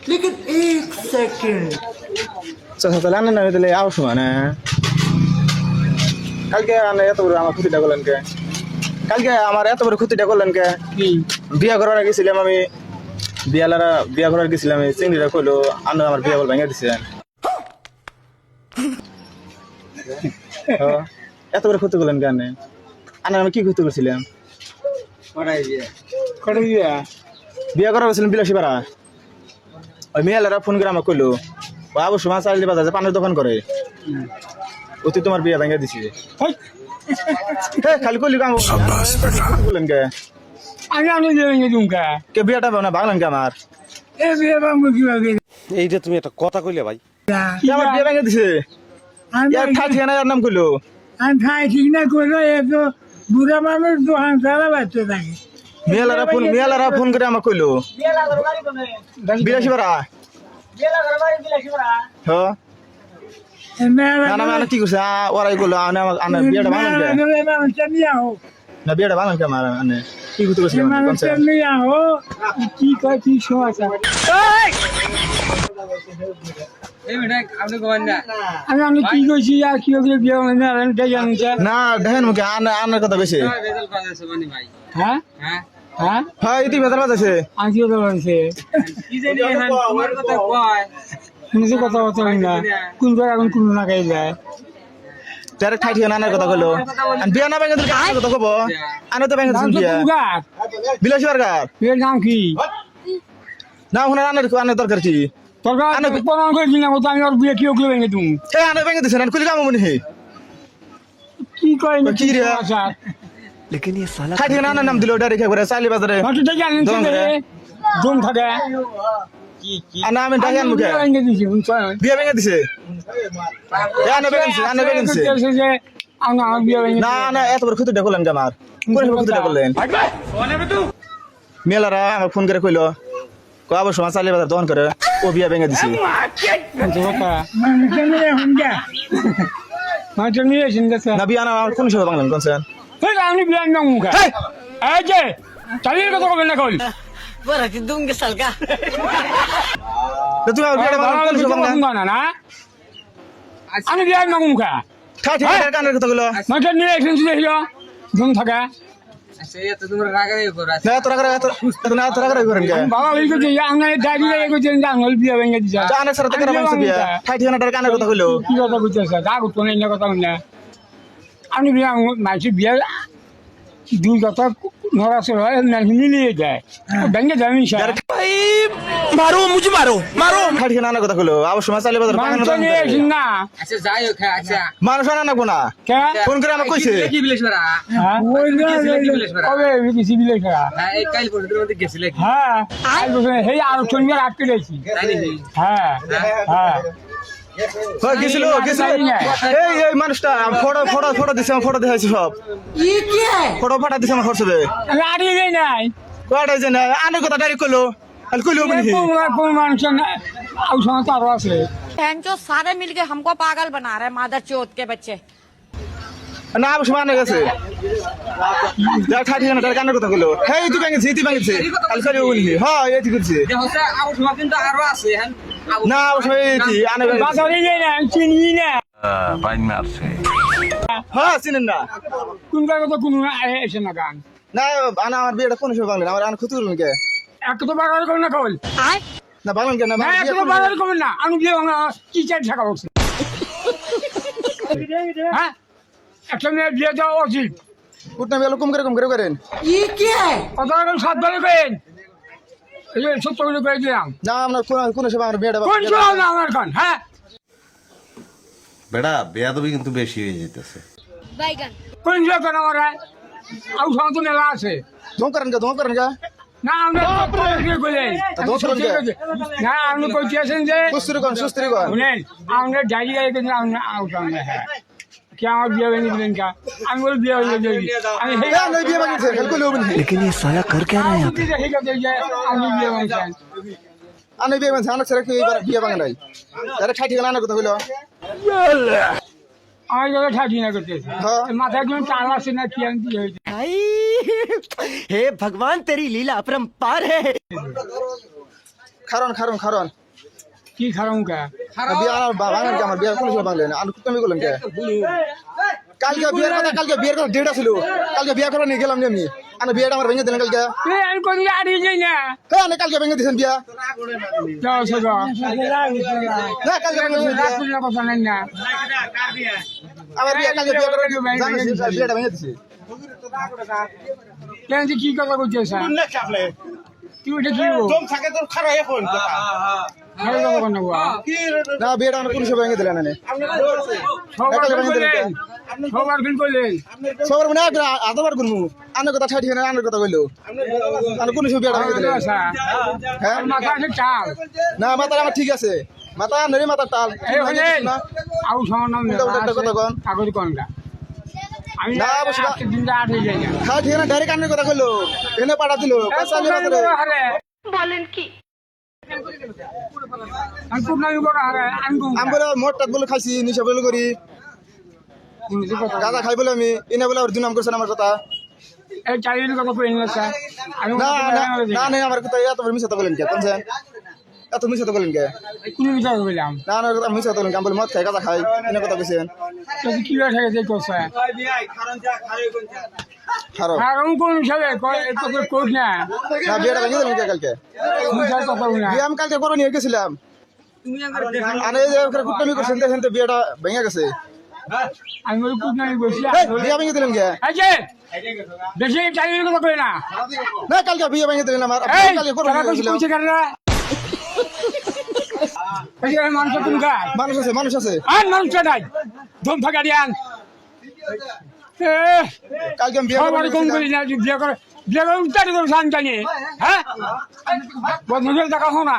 लेकिन एक सेकंड চাচা তাহলে আনেন না তাহলে আও সময় না কালকে আনে এত বড় আমার ক্ষতিটা করলেন কে কালকে আমার এত বড় ক্ষতিটা করলেন কে কি বিয়া করার গেছিলাম আমি বিয়া করার গেছিলাম চিংড়িটা কইলো আনো আমার বিয়া বল ভেঙে দিছেন এত বড় ক্ষতি করলেন কেন আনে আমি কি ক্ষতি করছিলাম বিয়া করার গেছিলাম বিলাসী পাড়া ওই মেয়েলারা ফোন করে আমাকে কইলো অবশ্য মাছ চাইলে বাজার যে পানের দোকান করে অতি তোমার বিয়া ভেঙে দিছি খালি কইলি কাম বললেন কে আমি আনি দিয়ে দুমকা কে বিয়াটা না ভাঙলেন কে আমার এ বিয়ে বামু কিভাবে এইটা তুমি একটা কথা কইলে ভাই কে আমার বিয়া ভেঙে দিছে ইয়ার ঠাই ঠিকানা এর নাম কইলো আমি খাই ঠিক না করলো এ তো বুড়া মানুষ দোকান চালা বাচ্চা থাকে মেয়েলারা ফোন করে আমাকে কইলো বিলাসী পাড়া হ্যাঁ না না মানে কি করছে ওরাই করলো আনে বিয়াটা ভাঙলেন কে না বিয়াটা ভাঙলেন কে আমার আনে কি করতে করছিলাম কি কয় কি সমস্যা আমি কি কইছি আর কি বিয়ে না দেখেন মুখে আনার কথা বেশি হ্যাঁ হ্যাঁ হ্যাঁ ইতি বেতার বাজাছে আমি কি কথা বলছে শুনেছি কথা বলতে না কোন জায়গায় এখন কোন না খাই যায় ডাইরেক্ট ঠাই ঠিকানা আনার কথা কইলো বিয়া না ভেঙে দিলে কার কথা কব আনে তো ভেঙে দিছেন বিয়া বিলাসী বার্গার বিয়ের নাম কি না ওখানে আনার দরকার কি তোর প্রমাণ করে দিলাম তো আমি ওর বিয়ে কি ওগুলো ভেঙে তুমি আনে ভেঙে দিছেন কুলি কাম মনে কি কয় কি রে लेकिन ये साला ঠাই ঠিকানা আনার নাম দিল ডাইরেক্ট একবারে চাইলি বাজারে জম থাকে আনা আমি ডাকে আনবো কে ভেঙে দিছি বিয়া ভেঙে দিছে আনে ভেঙে দিছে আমার বিয়ে ভেঙে না না এত বড় ক্ষতিটা করলেন কে আমার কোন ক্ষতিটা করলেন মেলারা আমার ফোন করে কইলো অবশ্য মাছ চাইলে বাজার দহন করে ও বিয়া ভেঙে দিছে না বিয়া না আমার কোন হিসাবে বাংলাম কোনছেন আমি বিয়ে নাম মুখা এই যে চালিয়ে কথা কবেন না কল दूंगे साल का তুমি আমার বিয়াটা বাংলাম কোন হিসাবে বাংলাম না আমি বিয়ে নাম মুখা ঠাই ঠিকানা কানের কথা কইলো মাঠে নিয়ে এসেছি দেখলো জম থাকা না তোরা করে করেন কে বাবা ওই যে আঙ্গাই দাঁড়িয়ে এগোছেন আঙ্গল বিয়ে ভেঙে দিছে জানে স্যার থেকে বাংলা বিয়া ঠাই ঠিকানাটা কানের কথা কইলো কি কথা বুঝতেছে গা গুতো না কথা না আমি বিয়ে মাইছি বিয়ে দুই কথা নড়াচড় হয় মিলিয়ে যায় ভেঙে যাবি স্যার मारो मुझे मारो ঠাই ঠিকানা আনার কথা কইলো অবশ্য মাছ চাইলে বাজার মানুষ নিয়ে এসেন না মানুষ আনা না কে ফোন করে আমাকে কইছে কবে কিছু বিলে খেলা হ্যাঁ সেই আরো সঙ্গে আটকে দিয়েছি হ্যাঁ হ্যাঁ গেছিল এই মানুষটা ফটো দিছে আমার ফটো দেখাইছে সব ফটো ফাটা দিছে আমার হোয়াটসঅ্যাপে আমি আড়িয়ে যাই নাই কয়টা যে না আনের কথা ডাইরেক্ট কইলো আর কইলো কোন মানুষ সমস্যা আরো আছে जो सारे मिलके हमको पागल बना रहे हैं मादर चौथ के बच्चे না অবশ্য মানে গেছে ঠাই ঠিকানা তার কানের কথা কইলো হেই তুই ভাঙেছে আর কইলো বলি হ্যাঁ এই ঠিক করছে না অবশ্য এই আনে বাজারে যাই না চিনি না पाइन में आपसे হ্যাঁ চিনেন না কোন কথা কোন এসে না গান না আনা আমার বিয়েটা কোন হিসেবে বাংলা আমার আনা ক্ষতি করলেন কে একটা তো বাজার করুন না কল না বাংলান কে না একটা তো বাজার করুন না আমি বিয়ে কি চাই ঢাকা বলছি হ্যাঁ একটা মেয়ে বিয়ে দেওয়া উচিত উঠনা বিয়ে কম করে করেন কত রকম 7 বারে করেন এই 70 করে করে দিলাম না আমরা কোন হিসেবে আমার বিয়েটা কোন জল না আমার কান হ্যাঁ বেটা বেয়াদবি কিন্তু বেশি হয়ে যেতেছে কোন জল কেন আমার আউ সমস্ত মেলা আছে ধোঁ করেন কে না আমরা না আপনি কইতেছেন যে সুস্থির কোন শুনেন আমরা ডাইরি গাড়ি আমরা আউট আমরা হ্যাঁ কি আমার বিয়ে ভেঙে দিলেন কা আমি বলি বিয়ে হয়ে যাবি আমি বিয়ে ভাঙছে কইলো বলি लेकिन ये साला कर क्या रहा है यहाँ पे আমি বিয়ে ভাঙছেন আনে বিয়ে ভাঙছে আনা ছেড়ে কি বিয়ে ভাঙে নাই তারে ঠাই ঠিকানা আনার কথা কইলো আমার জায়গায় ঠাকি না করতেছে হ্যাঁ। মাথায় একদম টান আসে না কি আমি বিয়ে হয়েছে हे भगवान तेरी लीला अपरंपार है খারণ খারণ খারণ কি খারাপ কা বিয়ে আমার বাঙালি কে আমার বিয়ে পুলিশ বাংলেন আর তুমি বলেন কে কালকে বিয়ের কথা ডেট ছিল কালকে বিয়ে করা নিয়ে গেলাম আমি আর বিয়েটা আমার ভেঙে দিলেন কালকে আমি কোন আড়ি যাই না হ্যাঁ আমি কালকে ভেঙে দিয়েছেন বিয়া যাও সগো না কালকে ভেঙে দিয়েছেন বিয়া। রাখুন না কথা নাই না আমার বিয়ে কালকে বিয়ে করা বিয়েটা ভেঙে দিয়েছে কেন যে কি কথা কইছিস তুই এটা কি খারাপ কথা না বাবা না বিয়েটা আমার পুলিশে ভেঙে দিলেন না সবার ফিল করলেন সবার মানে আধবার করবো আনের কথা ঠাঠি না আনের কথা কইলো আর পুলিশে বিয়েটা ভেঙে দিলেন হ্যাঁ মাথা আছে চাল না মাথা আমার ঠিক আছে মাথা নেই মাথা টাল এই হলেন না আউ সমানাম একটা কথা কন কাগজ কোনটা আমি না, বসে না। দিনটা আট হয়ে যাই না খাওয়া ঠিক না ডাইরেক্ট আনের কথা কইলো এনে পাঠা দিল বলেন কি আমি খুব নামি বড় হারে আমি আমি বলে মোট টাট বলে খাইছি নিশা বলে করি গাঁদা খাই বলে আমি এনে বলে আর দুনাম করছেন আমার কথা এই চাইলে কথা কই না স্যার আমি না না না না আমার কথা এত বড় মিশাতে বলেন কে কোনছেন এত মিশাতে বলেন কে কোন বিচার বললাম না না কথা মিশাতে বলেন আমি বলে মদ খাই গাঁদা খাই এনে কথা কইছেন তুই কি হয়ে থাকে কোসা খারাপ আর কোন হিসাবে কই তো কোস না না বিয়েটা ভেঙে দিলেন কে কালকে বিচার কথা না বিয়ে আমি কালকে করে নিয়ে গেছিলাম আর এই যে ওখানে কুটনামি করছেন দেখেন তো বিয়েটা ভেঙে গেছে আমি ওই খুব নামি বসি এই, বিয়ে ভেঙে দিলেন কে এই যে বেশি চাইলে কথা কই না না কালকে বিয়ে ভেঙে দিলেন আমার এই কালকে করে টাকা নিয়ে কইছে গেছিলাম কইছে কেন রে এই যে মানুষ তুমি গায় মানুষ আছে আর মানুষ নাই ধম ফাঁকা দিয়ান কালকে আমি বিয়ে সবার করে কম নিয়ে করি না বিয়ে করে উত্তারি করে শান জানি হ্যাঁ বন্ধুদের দেখা হো না